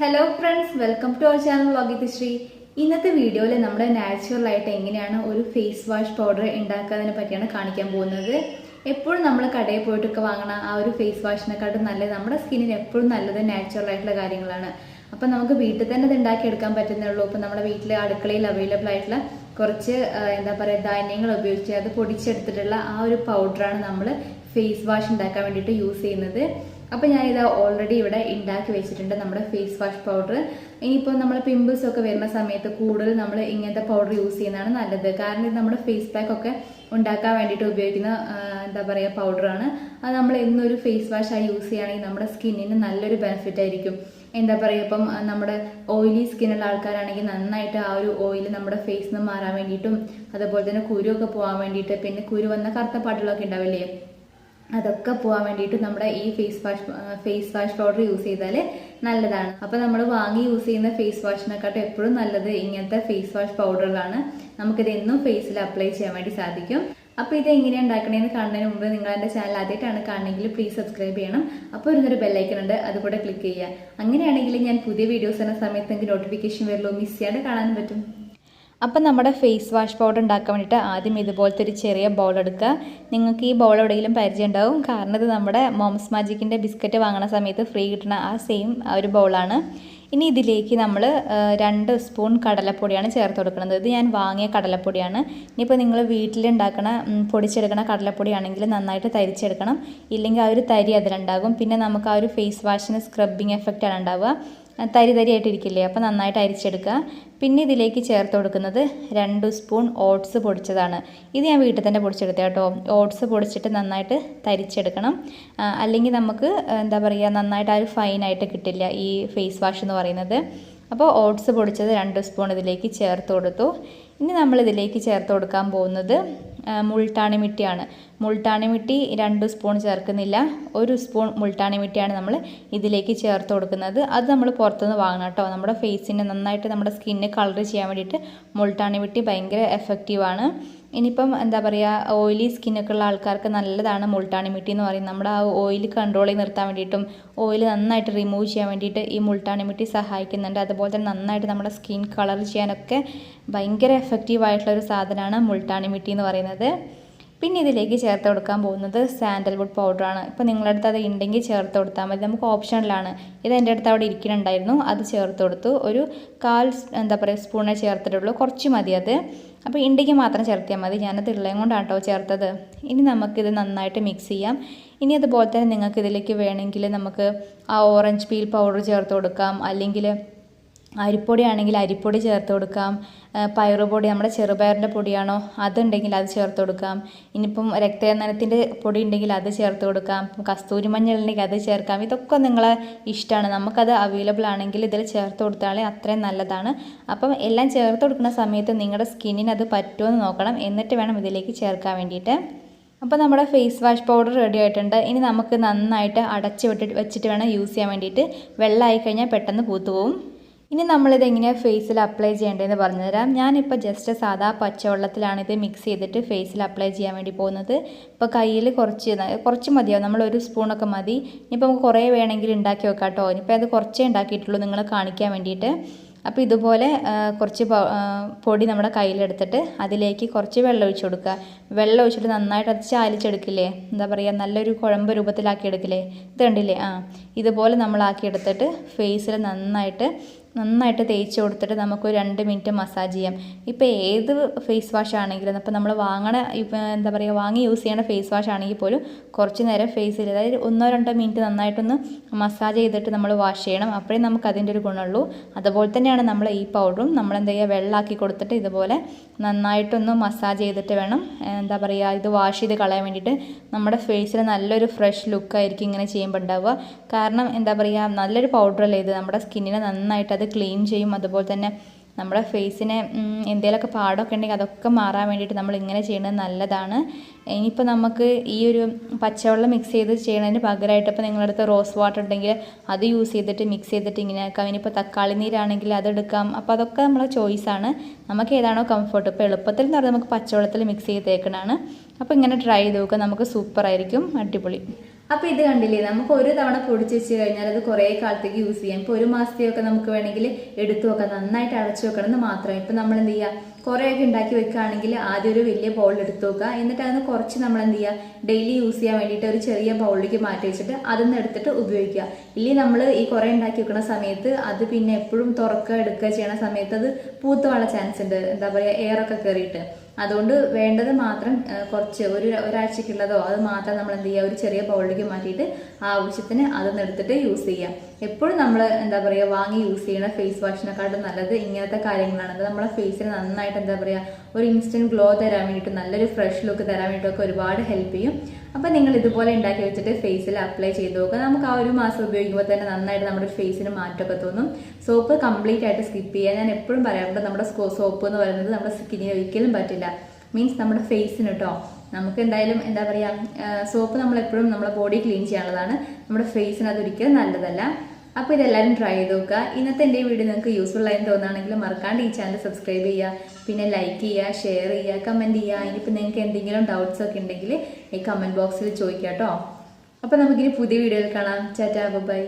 Hello friends, welcome to our channel vlog Sree. ഇന്നത്തെ വീഡിയോയിൽ നമ്മുടെ നാച്ചുറൽ ആയിട്ട് എങ്ങനെയാണ് ഒരു ഫേസ് വാഷ് പൗഡർ ഉണ്ടാക്കുന്നതിനെ പറ്റിയാണ് കാണിക്കാൻ പോകുന്നത്. എപ്പോഴും നമ്മൾ കടയിൽ പോയിട്ടൊക്കെ വാങ്ങണ ആ ഒരു ഫേസ് വാഷിനെക്കാട്ടും നല്ലത് നമ്മുടെ സ്കിന്നിന് എപ്പോഴും നല്ലത് നാച്ചുറൽ ആയിട്ടുള്ള കാര്യങ്ങളാണ്. അപ്പം നമുക്ക് വീട്ടിൽ തന്നെ ഇത് ഉണ്ടാക്കിയെടുക്കാൻ പറ്റുന്നുള്ളൂ. ഇപ്പം നമ്മുടെ വീട്ടിൽ അടുക്കളയിൽ അവൈലബിൾ ആയിട്ടുള്ള കുറച്ച് ധാന്യങ്ങൾ ഉപയോഗിച്ച് അത് പൊടിച്ചെടുത്തിട്ടുള്ള ആ ഒരു പൗഡറാണ് നമ്മൾ ഫേസ് വാഷ് ഉണ്ടാക്കാൻ വേണ്ടിയിട്ട് യൂസ് ചെയ്യുന്നത്. അപ്പോൾ ഞാനിത് ഓൾറെഡി ഇവിടെ ഉണ്ടാക്കി വെച്ചിട്ടുണ്ട് നമ്മുടെ ഫേസ് വാഷ് പൗഡർ. ഇനിയിപ്പോൾ നമ്മൾ പിമ്പിൾസ് ഒക്കെ വരുന്ന സമയത്ത് കൂടുതൽ നമ്മൾ ഇങ്ങനത്തെ പൗഡർ യൂസ് ചെയ്യുന്നതാണ് നല്ലത്. കാരണം ഇത് നമ്മുടെ ഫേസ് പാക്ക് ഒക്കെ ഉണ്ടാക്കാൻ വേണ്ടിയിട്ട് ഉപയോഗിക്കുന്ന പൗഡറാണ്. അത് നമ്മൾ എന്നൊരു ഫേസ് വാഷായി യൂസ് ചെയ്യുകയാണെങ്കിൽ നമ്മുടെ സ്കിന്നിന് നല്ലൊരു ബെനിഫിറ്റ് ആയിരിക്കും. ഇപ്പം നമ്മുടെ ഓയിലി സ്കിന്നുള്ള ആൾക്കാരാണെങ്കിൽ നന്നായിട്ട് ആ ഒരു ഓയിൽ നമ്മുടെ ഫേസിൽ നിന്ന് മാറാൻ വേണ്ടിയിട്ടും അതുപോലെ തന്നെ കുരുവൊക്കെ പോകാൻ വേണ്ടിയിട്ട്, പിന്നെ കുരു വന്ന കറുത്ത പാട്ടുകളൊക്കെ ഉണ്ടാവില്ലേ, അതൊക്കെ പോകാൻ വേണ്ടിയിട്ട് നമ്മുടെ ഈ ഫേസ് വാഷ് പൗഡർ യൂസ് ചെയ്താൽ നല്ലതാണ്. അപ്പോൾ നമ്മൾ വാങ്ങി യൂസ് ചെയ്യുന്ന ഫേസ് വാഷിനെക്കാട്ടും എപ്പോഴും നല്ലത് ഇങ്ങനത്തെ ഫേസ് വാഷ് പൗഡറുകളാണ്. നമുക്കിത് എന്നും ഫേസിൽ അപ്ലൈ ചെയ്യാൻ വേണ്ടി സാധിക്കും. അപ്പോൾ ഇത് എങ്ങനെയാണ് ഉണ്ടാക്കണേന്ന് കാണുന്നതിന് മുമ്പ് നിങ്ങൾ എൻ്റെ ചാനൽ ആദ്യമായിട്ടാണ് കാണണമെങ്കിൽ പ്ലീസ് സബ്സ്ക്രൈബ് ചെയ്യണം. അപ്പോൾ ഒരു ബെല്ലൈക്കൺ ഉണ്ട്, അതുകൂടെ ക്ലിക്ക് ചെയ്യുക. അങ്ങനെയാണെങ്കിൽ ഞാൻ പുതിയ വീഡിയോസ് എന്ന സമയത്ത് എനിക്ക് നോട്ടിഫിക്കേഷൻ വരുള്ളൂ, മിസ് ചെയ്യാണ്ട് കാണാൻ പറ്റും. അപ്പം നമ്മുടെ ഫേസ് വാഷ് പൗഡർ ഉണ്ടാക്കാൻ വേണ്ടിയിട്ട് ആദ്യം ഇതുപോലത്തെ ഒരു ചെറിയ ബൗൾ എടുക്കുക. നിങ്ങൾക്ക് ഈ ബൗൾ എവിടെയെങ്കിലും പരിചയം ഉണ്ടാവും, കാരണം ഇത് നമ്മുടെ മോംസ് മാജിക്കിൻ്റെ ബിസ്ക്കറ്റ് വാങ്ങുന്ന സമയത്ത് ഫ്രീ കിട്ടുന്ന ആ സെയിം ഒരു ബൗളാണ്. ഇനി ഇതിലേക്ക് നമ്മൾ 2 സ്പൂൺ കടലപ്പൊടിയാണ് ചേർത്ത് കൊടുക്കുന്നത്. ഇത് ഞാൻ വാങ്ങിയ കടലപ്പൊടിയാണ്. ഇനിയിപ്പോൾ നിങ്ങൾ വീട്ടിലുണ്ടാക്കണ പൊടിച്ചെടുക്കണ കടലപ്പൊടിയാണെങ്കിൽ നന്നായിട്ട് തരിച്ചെടുക്കണം, ഇല്ലെങ്കിൽ ആ ഒരു തരി അതിലുണ്ടാകും. പിന്നെ നമുക്ക് ആ ഒരു ഫേസ് വാഷിന് സ്ക്രബിങ് എഫക്റ്റാണ് ഉണ്ടാവുക, തരി ആയിട്ടിരിക്കില്ലേ. അപ്പോൾ നന്നായിട്ട് അരിച്ചെടുക്കുക. പിന്നെ ഇതിലേക്ക് ചേർത്ത് കൊടുക്കുന്നത് 2 സ്പൂൺ ഓട്സ് പൊടിച്ചതാണ്. ഇത് ഞാൻ വീട്ടിൽ തന്നെ പൊടിച്ചെടുത്തത് കേട്ടോ. ഓട്സ് പൊടിച്ചിട്ട് നന്നായിട്ട് തരിച്ചെടുക്കണം, അല്ലെങ്കിൽ നമുക്ക് നന്നായിട്ട് ആ ഒരു ഫൈനായിട്ട് കിട്ടില്ല ഈ ഫേസ് വാഷ് എന്ന് പറയുന്നത്. അപ്പോൾ ഓട്സ് പൊടിച്ചത് 2 സ്പൂൺ ഇതിലേക്ക് ചേർത്ത് കൊടുത്തു. ഇനി നമ്മൾ ഇതിലേക്ക് ചേർത്ത് കൊടുക്കാൻ പോകുന്നത് മുൾട്ടാണി മിട്ടിയാണ്. മുൾട്ടാണി മിട്ടി 2 സ്പൂൺ ചേർക്കുന്നില്ല, 1 സ്പൂൺ മുൾട്ടാണി മിട്ടിയാണ് നമ്മൾ ഇതിലേക്ക് ചേർത്ത് കൊടുക്കുന്നത്. അത് നമ്മൾ പുറത്തുനിന്ന് വാങ്ങണം കേട്ടോ. നമ്മുടെ ഫേസിന് നന്നായിട്ട് നമ്മുടെ സ്കിന്നിന് കളർ ചെയ്യാൻ വേണ്ടിയിട്ട് മുൾട്ടാണി മിട്ടി ഭയങ്കര എഫക്റ്റീവാണ്. ഇനിയിപ്പം ഓയിലി സ്കിന്നൊക്കെ ഉള്ള ആൾക്കാർക്ക് നല്ലതാണ് മുൾട്ടാണി മിട്ടി എന്ന് പറയുന്നത്. നമ്മുടെ ആ ഓയിൽ കൺട്രോൾ ചെയ്ത് നിർത്താൻ വേണ്ടിയിട്ടും ഓയിൽ നന്നായിട്ട് റിമൂവ് ചെയ്യാൻ വേണ്ടിയിട്ട് ഈ മുൾട്ടാണി മിട്ടി സഹായിക്കുന്നുണ്ട്. അതുപോലെ തന്നെ നന്നായിട്ട് നമ്മുടെ സ്കിൻ കളർ ചെയ്യാനൊക്കെ ഭയങ്കര എഫക്റ്റീവായിട്ടുള്ളൊരു സാധനമാണ് മുൾട്ടാണി മിട്ടി എന്ന് പറയുന്നത്. പിന്നെ ഇതിലേക്ക് ചേർത്ത് കൊടുക്കാൻ പോകുന്നത് സാൻഡൽവുഡ് പൗഡറാണ്. ഇപ്പോൾ നിങ്ങളുടെ അടുത്ത് അത് ഉണ്ടെങ്കിൽ ചേർത്ത് കൊടുത്താൽ മതി, നമുക്ക് ഓപ്ഷനിലാണ്. ഇത് എൻ്റെ അടുത്ത് അവിടെ ഇരിക്കുന്നുണ്ടായിരുന്നു, അത് ചേർത്ത് കൊടുത്തു. ഒരു 1/4 സ്പൂണേ ചേർത്തിട്ടുള്ളൂ, കുറച്ച് മതി അത്. അപ്പോൾ ഉണ്ടെങ്കിൽ മാത്രം ചേർത്തിയാൽ മതി. ഞാനത് ഉള്ളതും കൊണ്ടാണ് കേട്ടോ ചേർത്തത്. ഇനി നമുക്കിത് നന്നായിട്ട് മിക്സ് ചെയ്യാം. ഇനി അതുപോലെ തന്നെ നിങ്ങൾക്ക് ഇതിലേക്ക് വേണമെങ്കിൽ നമുക്ക് ആ ഓറഞ്ച് പീൽ പൗഡർ ചേർത്ത് കൊടുക്കാം, അല്ലെങ്കിൽ അരിപ്പൊടി ആണെങ്കിൽ അരിപ്പൊടി ചേർത്ത് കൊടുക്കാം. പയറുപൊടി, നമ്മുടെ ചെറുപയറിൻ്റെ പൊടിയാണോ അതുണ്ടെങ്കിൽ അത് ചേർത്ത് കൊടുക്കാം. ഇനിയിപ്പം രക്തചന്ദനത്തിൻ്റെ പൊടി ഉണ്ടെങ്കിൽ അത് ചേർത്ത് കൊടുക്കാം. കസ്തൂരി മഞ്ഞൾ ഉണ്ടെങ്കിൽ അത് ചേർക്കാം. ഇതൊക്കെ നിങ്ങളെ ഇഷ്ടമാണ്. നമുക്കത് അവൈലബിൾ ആണെങ്കിൽ ഇതിൽ ചേർത്ത് കൊടുത്താൽ അത്രയും നല്ലതാണ്. അപ്പം എല്ലാം ചേർത്ത് കൊടുക്കുന്ന സമയത്ത് നിങ്ങളുടെ സ്കിന്നിന് അത് പറ്റുമോ എന്ന് നോക്കണം, എന്നിട്ട് വേണം ഇതിലേക്ക് ചേർക്കാൻ വേണ്ടിയിട്ട്. അപ്പോൾ നമ്മുടെ ഫേസ് വാഷ് പൗഡർ റെഡി ആയിട്ടുണ്ട്. ഇനി നമുക്ക് നന്നായിട്ട് അടച്ച് വെച്ചിട്ട് വേണം യൂസ് ചെയ്യാൻ വേണ്ടിയിട്ട്. വെള്ളമായി കഴിഞ്ഞാൽ പെട്ടെന്ന് പൂത്തു പോവും. ഇനി നമ്മളിത് എങ്ങനെയാണ് ഫേസിൽ അപ്ലൈ ചെയ്യേണ്ടതെന്ന് പറഞ്ഞുതരാം. ഞാനിപ്പോൾ ജസ്റ്റ് സാധാ പച്ചവെള്ളത്തിലാണ് ഇത് മിക്സ് ചെയ്തിട്ട് ഫേസിൽ അപ്ലൈ ചെയ്യാൻ വേണ്ടി പോകുന്നത്. ഇപ്പോൾ കയ്യിൽ കുറച്ച് മതിയാവും, നമ്മൾ 1 സ്പൂണൊക്കെ മതി. ഇനിയിപ്പോൾ നമുക്ക് കുറേ വേണമെങ്കിൽ ഉണ്ടാക്കി വെക്കാം കേട്ടോ. ഇനിയിപ്പോൾ അത് കുറച്ചേ ഉണ്ടാക്കിയിട്ടുള്ളൂ നിങ്ങളെ കാണിക്കാൻ വേണ്ടിയിട്ട്. അപ്പോൾ ഇതുപോലെ കുറച്ച് പൊടി നമ്മുടെ കയ്യിലെടുത്തിട്ട് അതിലേക്ക് കുറച്ച് വെള്ളം ഒഴിച്ച് കൊടുക്കുക. വെള്ളം ഒഴിച്ചിട്ട് നന്നായിട്ട് അത് ചാലിച്ചെടുക്കില്ലേ, നല്ലൊരു കുഴമ്പ് രൂപത്തിലാക്കി എടുക്കില്ലേ, ഇത് കണ്ടില്ലേ. ഇതുപോലെ നമ്മളാക്കിയെടുത്തിട്ട് ഫേസിൽ നന്നായിട്ട് തേച്ച് കൊടുത്തിട്ട് നമുക്ക് 2 മിനിറ്റ് മസാജ് ചെയ്യാം. ഇപ്പോൾ ഏത് ഫേസ് വാഷ് ആണെങ്കിലും, അപ്പോൾ നമ്മൾ വാങ്ങി യൂസ് ചെയ്യണ ഫേസ് വാഷ് ആണെങ്കിൽ പോലും കുറച്ച് നേരം ഫേസിൽ, അതായത് 1-2 മിനിറ്റ് നന്നായിട്ടൊന്ന് മസാജ് ചെയ്തിട്ട് നമ്മൾ വാഷ് ചെയ്യണം. അപ്പോഴേ നമുക്ക് അതിൻ്റെ ഒരു ഗുണമുള്ളൂ. അതുപോലെ തന്നെയാണ് നമ്മൾ ഈ പൗഡറും നമ്മൾ വെള്ളമാക്കി കൊടുത്തിട്ട് ഇതുപോലെ നന്നായിട്ടൊന്ന് മസാജ് ചെയ്തിട്ട് വേണം ഇത് വാഷ് ചെയ്ത് കളയാൻ വേണ്ടിയിട്ട്. നമ്മുടെ ഫേസിൽ നല്ലൊരു ഫ്രഷ് ലുക്കായിരിക്കും ഇങ്ങനെ ചെയ്യുമ്പോൾ ഉണ്ടാവുക. കാരണം നല്ലൊരു പൗഡറല്ലേ ഇത്, നമ്മുടെ സ്കിന്നിനെ നന്നായിട്ട് അത് ക്ലീൻ ചെയ്യും. അതുപോലെ തന്നെ നമ്മുടെ ഫേസിനെ എന്തെങ്കിലുമൊക്കെ പാടൊക്കെ ഉണ്ടെങ്കിൽ അതൊക്കെ മാറാൻ വേണ്ടിയിട്ട് നമ്മൾ ഇങ്ങനെ ചെയ്യുന്നത് നല്ലതാണ്. ഇനിയിപ്പോൾ നമുക്ക് ഈ ഒരു പച്ചവെള്ളം മിക്സ് ചെയ്ത് ചെയ്യുന്നതിന് പകരമായിട്ട് ഇപ്പോൾ നിങ്ങളുടെ അടുത്ത് റോസ് വാട്ടർ ഉണ്ടെങ്കിൽ അത് യൂസ് ചെയ്തിട്ട് മിക്സ് ചെയ്തിട്ട് ഇങ്ങനെ ആക്കാം. ഇനിയിപ്പോൾ തക്കാളി നീരാണെങ്കിൽ അതെടുക്കാം. അപ്പോൾ അതൊക്കെ നമ്മളെ ചോയ്സാണ്, നമുക്ക് ഏതാണോ കംഫർട്ട്. ഇപ്പോൾ എളുപ്പത്തിൽ എന്ന് പറഞ്ഞാൽ നമുക്ക് പച്ചവെള്ളത്തിൽ മിക്സ് ചെയ്ത് തേക്കണതാണ്. അപ്പോൾ ഇങ്ങനെ ട്രൈ ചെയ്ത് നോക്കുക, നമുക്ക് സൂപ്പറായിരിക്കും, അടിപൊളി. അപ്പോൾ ഇത് കണ്ടില്ലേ, നമുക്ക് ഒരു തവണ പൊടിച്ച് വെച്ച് കഴിഞ്ഞാൽ അത് കുറേ കാലത്തേക്ക് യൂസ് ചെയ്യാം. ഇപ്പോൾ ഒരു മാസത്തെയൊക്കെ നമുക്ക് വേണമെങ്കിൽ എടുത്തു വെക്കാം, നന്നായിട്ട് അടച്ചു വെക്കണം എന്ന് മാത്രം. ഇപ്പം നമ്മൾ എന്ത് ചെയ്യുക, കുറേയൊക്കെ ഉണ്ടാക്കി വെക്കുകയാണെങ്കിൽ ആദ്യം ഒരു വലിയ ബൗൾ എടുത്ത് വെക്കുക. എന്നിട്ട് അതിന് കുറച്ച് നമ്മൾ എന്ത് ചെയ്യുക, ഡെയിലി യൂസ് ചെയ്യാൻ വേണ്ടിയിട്ട് ഒരു ചെറിയ ബൗളിലേക്ക് മാറ്റി വെച്ചിട്ട് അതൊന്ന് എടുത്തിട്ട് ഉപയോഗിക്കുക. ഇല്ലെങ്കിൽ നമ്മൾ ഈ കുറേ ഉണ്ടാക്കി വെക്കുന്ന സമയത്ത് അത് പിന്നെ എപ്പോഴും തുറക്കുക എടുക്കുക ചെയ്യണ സമയത്ത് അത് പൂത്ത് പോകാനുള്ള ചാൻസ് ഉണ്ട്, എന്താ പറയുക, എയറൊക്കെ കയറിയിട്ട്. അതുകൊണ്ട് വേണ്ടത് മാത്രം കുറച്ച് ഒരാഴ്ചക്കുള്ളതോ അത് മാത്രം നമ്മൾ എന്ത് ചെയ്യുക, ഒരു ചെറിയ ബൗളിലേക്ക് മാറ്റിയിട്ട് ആവശ്യത്തിന് അതൊന്ന് എടുത്തിട്ട് യൂസ് ചെയ്യാം. എപ്പോഴും നമ്മൾ എന്താ പറയുക, വാങ്ങി യൂസ് ചെയ്യുന്ന ഫേസ് വാഷിനെക്കാട്ടും നല്ലത് ഇങ്ങനത്തെ കാര്യങ്ങളാണ്. അത് നമ്മളെ ഫേസിന് നന്നായിട്ട് എന്താ പറയുക, ഒരു ഇൻസ്റ്റന്റ് ഗ്ലോ തരാൻ വേണ്ടിയിട്ട്, നല്ലൊരു ഫ്രഷ് ലുക്ക് തരാൻ വേണ്ടിയിട്ടൊക്കെ ഒരുപാട് ഹെൽപ്പ് ചെയ്യും. അപ്പം നിങ്ങൾ ഇതുപോലെ ഉണ്ടാക്കി വെച്ചിട്ട് ഫേസിൽ അപ്ലൈ ചെയ്ത് നോക്കുക. നമുക്ക് ആ ഒരു മാസം ഉപയോഗിക്കുമ്പോൾ തന്നെ നന്നായിട്ട് നമ്മുടെ ഫേസിന് മാറ്റമൊക്കെ തോന്നും. സോപ്പ് കംപ്ലീറ്റ് ആയിട്ട് സ്കിപ്പ് ചെയ്യുക. ഞാൻ എപ്പോഴും പറയാറുണ്ട്, നമ്മുടെ സോപ്പ് എന്ന് പറയുന്നത് നമ്മുടെ സ്കിന്നിന് ഒരിക്കലും പറ്റില്ല, മീൻസ് നമ്മുടെ ഫേസിന് കേട്ടോ. നമുക്ക് എന്തായാലും എന്താ പറയുക, സോപ്പ് നമ്മളെപ്പോഴും നമ്മുടെ ബോഡി ക്ലീൻ ചെയ്യാനുള്ളതാണ്, നമ്മുടെ ഫേസിന് അതൊരിക്കലും നല്ലതല്ല. അപ്പോൾ ഇതെല്ലാവരും ട്രൈ ചെയ്ത് നോക്കുക. ഇന്നത്തെ എൻ്റെ വീഡിയോ നിങ്ങൾക്ക് യൂസ്ഫുൾ ആയി തോന്നുകയാണെങ്കിൽ മറക്കാണ്ട് ഈ ചാനൽ സബ്സ്ക്രൈബ് ചെയ്യുക, പിന്നെ ലൈക്ക് ചെയ്യുക, ഷെയർ ചെയ്യുക, കമൻറ്റ് ചെയ്യുക. ഇനിയിപ്പോൾ നിങ്ങൾക്ക് എന്തെങ്കിലും ഡൗട്ട്സ് ഒക്കെ ഉണ്ടെങ്കിൽ ഈ കമൻറ്റ് ബോക്സിൽ ചോദിക്കാം കേട്ടോ. അപ്പോൾ നമുക്കിനി പുതിയ വീഡിയോയിൽ കാണാം. ടാറ്റാ, ബൈ.